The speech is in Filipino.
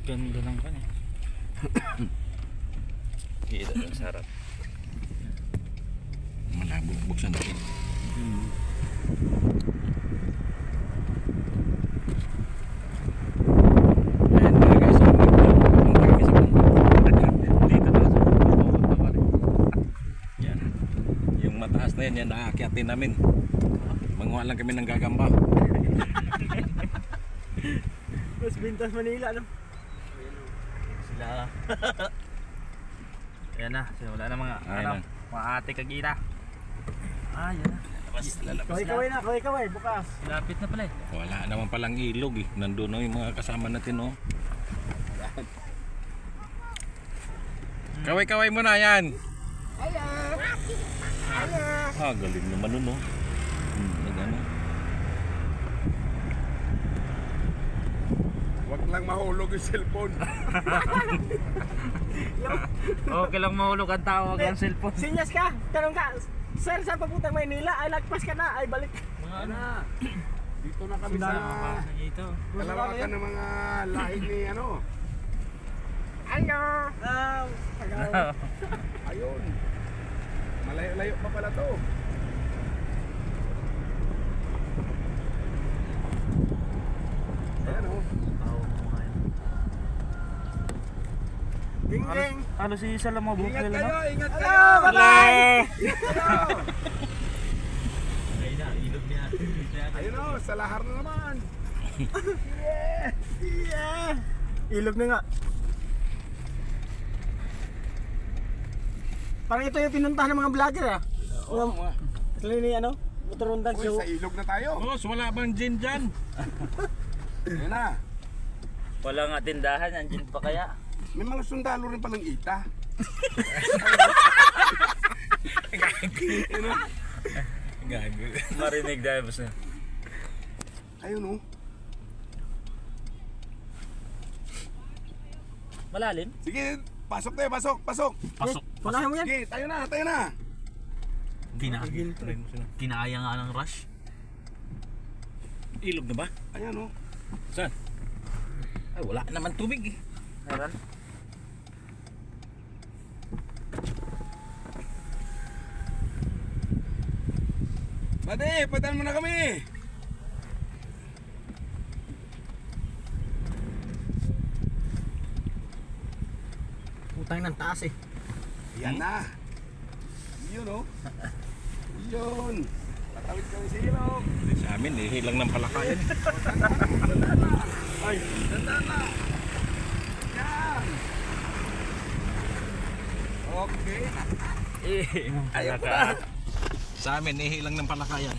Ganda ng kanya. Kita ng sarap. Malabog, buksan natin. Ayan mga guys, pupunta kami sa bundok. Dito na sa bundok. Yan. Yung mataas na yan, yan naakyatin namin. Manguha lang kami ng gagamba. Mas Bintas Manila, no? Sila. Ayan na, wala na mga Ayan na. mga ate kagita. Ah, yan na. Lalabas na. Kaway, bukas. Lapit na pala eh. Wala naman palang ilog eh. Nandun na yung mga kasama natin oh. Kaway-kaway mo na yan. Ah, galing naman nun oh. Nagano. Huwag lang mahulog yung cellphone. Okay lang mahulog ang tao, wag ang cellphone. Sinyas ka, tanong ka, sir, saan papuntang Maynila? Ay, lagpas ka na, ay balik. Mga ano? Dito na kami Sila sa na. Dito. kalawakan ng mga lahi ni ano. Ayo! Ayun. Malayo-layo pa pala to. Ayan oh. Ding-ding! Ano si isa lang mga Ingat bukil kayo, no? ingat Hello, kayo. bye-bye! Ayun na, ilog niya. Ayun oh, sa lahar na naman. Yeah! Ilog na nga. Parang ito yung pinuntahan ng mga vlogger ah. Oo nga. Sila ni ano? Motorundan Uy, sa ilog na tayo. Boss, wala bang gin dyan? Ayun na. Wala nga tindahan, andyan pa kaya? May mga sundalo rin palang ita. Gago. Marinig dahil basta. Ayun oh. Malalim? Sige, pasok tayo, pasok, pasok. Pasok. Punahin mo yan. Sige, tayo na, tayo na. Kinaaya nga ng rush. Ilog na ba? Ayan oh. Saan? Ay, wala naman tubig eh. Meron? Bade, padaan mo na kami. Putang ng taas eh. Yan na. Yun oh. Yun. Tatawid kami sa ilog. Sa amin, hilang ng palakayan. Ay, tanda na. Yan. Okay. Eh, Ayaw ko na. Sa amin, hilang ng palakayan.